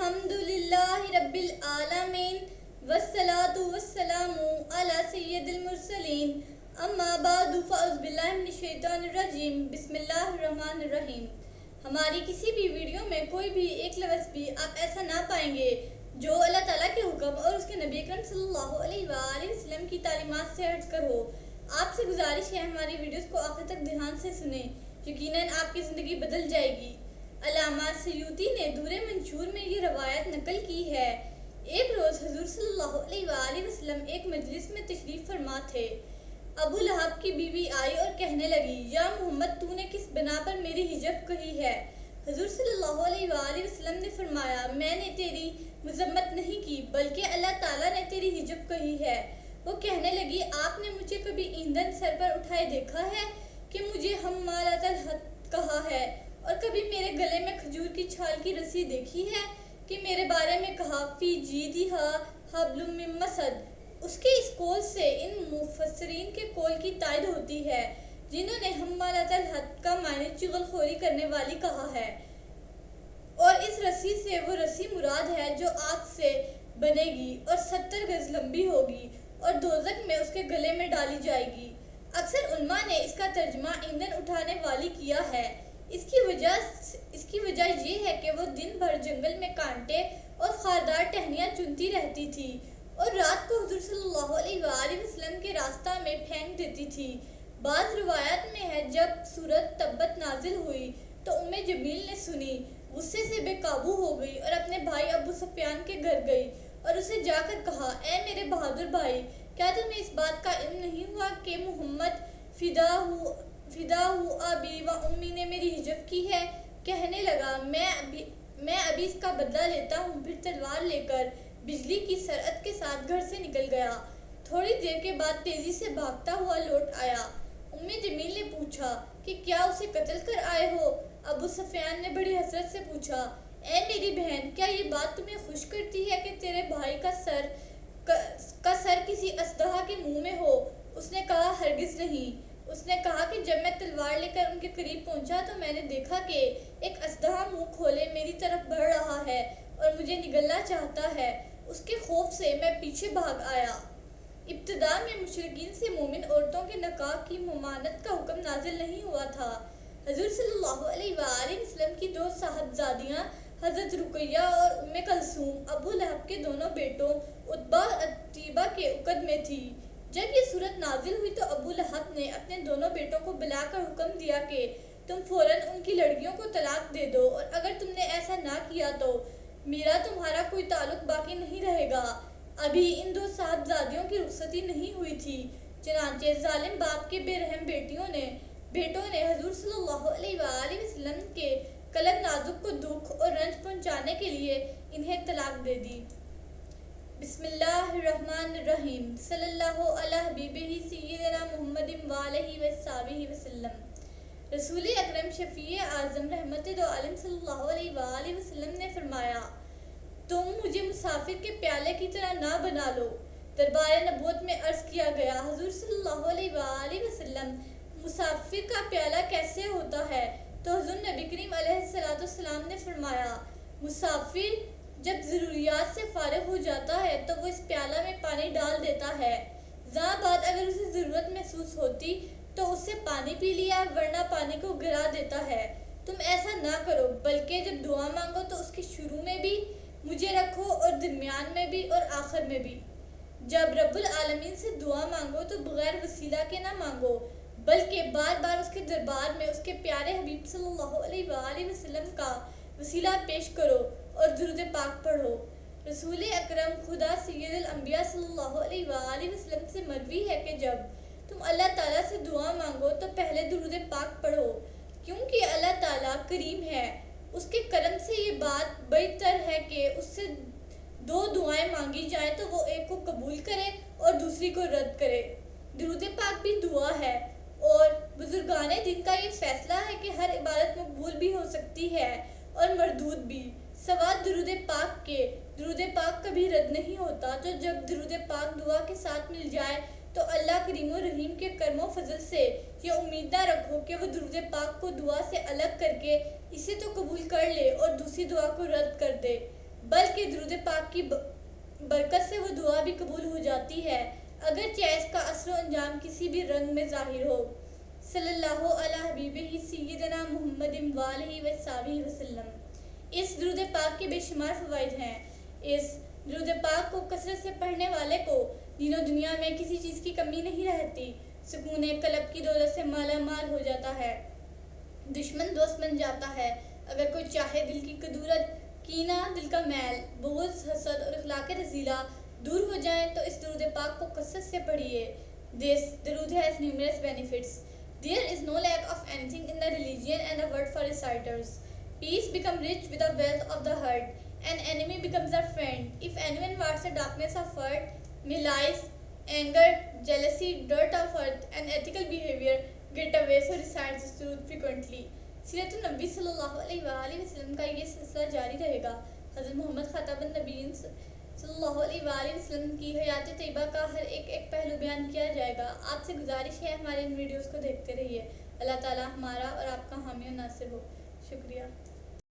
अल्हम्दुलिल्लाहि रब्बिल आलमीन वस्सलातु वस्सलामु अला सय्यिदिल मुरसलीन अम्मा बादु फ़अऊज़ु बिल्लाहि मिनश शैतानिर रजीम बिस्मिल्लाहिर रहमानिर रहीम। हमारी किसी भी वीडियो में कोई भी एक लफ्ज़ भी आप ऐसा ना पाएंगे जो अल्लाह ताला के हुक्म और उसके नबी अकरम सल्लल्लाहु अलैहि वसल्लम की तालीमात से हटकर हो। आपसे गुजारिश है हमारी वीडियोस को आखिर तक ध्यान से सुने, यकीनन आपकी ज़िंदगी बदल जाएगी। अल्लामा सयूती ने दूरे मंशूर में ये रवायत नकल की है। एक रोज़ हुज़ूर सल्लल्लाहु अलैहि वसल्लम एक मजलिस में तशरीफ़ फरमा थे। अबू लहब की बीवी आई और कहने लगी, या मोहम्मद, तूने किस बना पर मेरी हिजब कही है? हुज़ूर सल्लल्लाहु अलैहि वसल्लम ने फरमाया, मैंने तेरी मज़म्मत नहीं की बल्कि अल्लाह ताला ने तेरी हिजब कही है। वो कहने लगी, आपने मुझे कभी ईंधन सर पर उठाए देखा है कि मुझे हम्मालतल हतब कहा है, और कभी मेरे गले में खजूर की छाल की रस्सी देखी है कि मेरे बारे में कहा फी जीदिहा हब्लुम मिन मसद। उसके इस कौल से इन मुफस्सिरीन के कौल की तायद होती है जिन्होंने हम्मालतल हतब का मायने चुगलखोरी करने वाली कहा है, और इस रस्सी से वो रस्सी मुराद है जो आग से बनेगी और 70 गज लंबी होगी और दोज़ख में उसके गले में डाली जाएगी। अक्सर उलमा ने इसका तर्जुमा ईंधन उठाने वाली किया है। इसकी वजह ये है कि वो दिन भर जंगल में कांटे और खारदार टहनियाँ चुनती रहती थी और रात को हुज़ूर सल्लल्लाहु अलैहि वसल्लम के रास्ता में फेंक देती थी। बाज़ रिवायत में है, जब सूरत तब्बत नाजिल हुई तो उम्मे जमील ने सुनी, गुस्से से बेकाबू हो गई और अपने भाई अबू सुफियान के घर गई और उसे जाकर कहा, ए मेरे बहादुर भाई, क्या तुम्हें इस बात का इल्म नहीं हुआ कि मोहम्मद फिदाहु अबी व उम्मी ने मेरी हिजब की है? कहने लगा, मैं अभी इसका बदला लेता हूँ। फिर तलवार लेकर बिजली की सरअत के साथ घर से निकल गया। थोड़ी देर के बाद तेजी से भागता हुआ लौट आया। उम्मे जमील ने पूछा कि क्या उसे कत्ल कर आए हो? अबू सुफियान ने बड़ी हसरत से पूछा, ए मेरी बहन, क्या ये बात तुम्हें खुश करती है कि तेरे भाई का सर किसी असदहा के मुंह में हो? उसने कहा, हरगिज नहीं। उसने कहा कि जब मैं तलवार लेकर उनके करीब पहुंचा तो मैंने देखा कि एक असदहा मुंह खोले मेरी तरफ बढ़ रहा है और मुझे निगलना चाहता है। उसके खौफ से मैं पीछे भाग आया। इब्तिदा में मुशरिकीन से मोमिन औरतों के निकाह की ममानत का हुक्म नाजिल नहीं हुआ था। हुज़ूर सल्लल्लाहु अलैहि वसल्लम की दो साहबजादियाँ हज़रत रुक़ैया और उम्मे कलसूम अबू लहब के दोनों बेटों उतबा अतीबा के उक़द में थी। जब ये सूरत नाजिल हुई तो अबू लहब ने अपने दोनों बेटों को बुलाकर हुक्म दिया कि तुम फ़ौरन उनकी लड़कियों को तलाक दे दो, और अगर तुमने ऐसा ना किया तो मेरा तुम्हारा कोई ताल्लुक बाकी नहीं रहेगा। अभी इन दो साहबजादियों की रुखसती नहीं हुई थी, चनांचे जालिम बाप के बेरहम बेटों ने हुज़ूर सल्लल्लाहु अलैहि वसल्लम के कलब नाजुक को दुख और रंज पहुंचाने के लिए इन्हें तलाक दे दी। बिस्मिल्लाहिर्रहमानिर्रहीम सल्लल्लाहु अला हबीबिही सय्यिदना मुहम्मदिन व आलिहि वसहबिहि वसल्लम। रसूल अकरम शफ़ी आज़म रहमत दो आलम सल्लल्लाहु अलैहि वसल्लम ने फरमाया, तुम मुझे मुसाफिर के प्याले की तरह ना बना लो। दरबार नबूवत में अर्ज़ किया गया, हुज़ूर सल्लल्लाहु अलैहि वसल्लम, मुसाफिर का प्याला कैसे होता है? तो हुज़ूर नबी करीम अलैहिस्सलाम ने फरमाया, मुसाफिर जब ज़रूरियात से फारिग हो जाता है तो वो इस प्याला में पानी डाल देता है। ज़ां बाद अगर उसे ज़रूरत महसूस होती तो उससे पानी पी लिया, वरना पानी को गिरा देता है। तुम ऐसा ना करो, बल्कि जब दुआ मांगो तो उसके शुरू में भी मुझे रखो और दरमियान में भी और आखिर में भी। जब रब्बुल आलमीन से दुआ मांगो तो बगैर वसीला के ना मांगो, बल्कि बार बार उसके दरबार में उसके प्यारे हबीब सल्लल्लाहु अलैहि वसल्लम का वसीला पेश करो और दुरूद पाक पढ़ो। रसूल अकरम खुदा सय्यदुल अंबिया सल्लल्लाहु अलैहि वसल्लम से मरवी है कि जब तुम अल्लाह ताला से दुआ मांगो तो पहले दुरूद पाक पढ़ो, क्योंकि अल्लाह ताला करीम है। उसके करम से ये बात बेहतर है कि उससे दो दुआएं मांगी जाएं तो वो एक को कबूल करे और दूसरी को रद्द करे। दुरूद पाक भी दुआ है, और बुजुर्गाने दिन का ये फैसला है कि हर इबादत मकबूल भी हो सकती है और मरदूद भी। सवाद दुरूद पाक कभी रद्द नहीं होता। तो जब दुरूद पाक दुआ के साथ मिल जाए तो अल्लाह करीम और रहीम के करमो फजल से ये उम्मीद ना रखो कि वो दुरूद पाक को दुआ से अलग करके इसे तो कबूल कर ले और दूसरी दुआ को रद्द कर दे। بلکہ درود پاک کی برکت سے وہ دعا بھی قبول ہو جاتی ہے اگرچہ اس کا اثر و انجام کسی بھی رنگ میں ظاہر ہو۔ صلی اللہ علیہ حبیبہ سیدنا محمد وآلہ وصحبہ وسلم۔ اس درود پاک کے بے شمار فوائد ہیں۔ اس درود پاک کو کثرت سے پڑھنے والے کو دین و دنیا میں کسی چیز کی کمی نہیں رہتی، سکون قلب کی دولت سے مالا مال ہو جاتا ہے، دشمن دوست بن جاتا ہے۔ اگر کوئی چاہے دل کی کدورت، کینہ، دل کا میل، بغض، حسد اور اخلاق رذیلہ دور ہو جائیں تو اس درود پاک کو کثرت سے پڑھیے۔ This درود has numerous benefits. There is no lack of anything in the religion and the word for reciters. Peace becomes rich with the wealth of the heart. An enemy becomes a friend. If anyone wants the darkness of heart, malice, anger, jealousy, dirt of earth, and ethical behavior get away, so recite this درود frequently. سیرت النبی صلی اللہ علیہ وآلہ وسلم کا یہ سلسلہ جاری رہے گا۔ حضرت محمد خاتم النبیین صلی اللہ علیہ وآلہ وسلم کی حیات طیبہ کا ہر ایک پہلو بیان کیا جائے گا۔ آپ سے گزارش ہے ہمارے ان ویڈیوز کو دیکھتے رہیے۔ اللہ تعالی ہمارا اور آپ کا حامی و ناصر ہو۔ شکریہ۔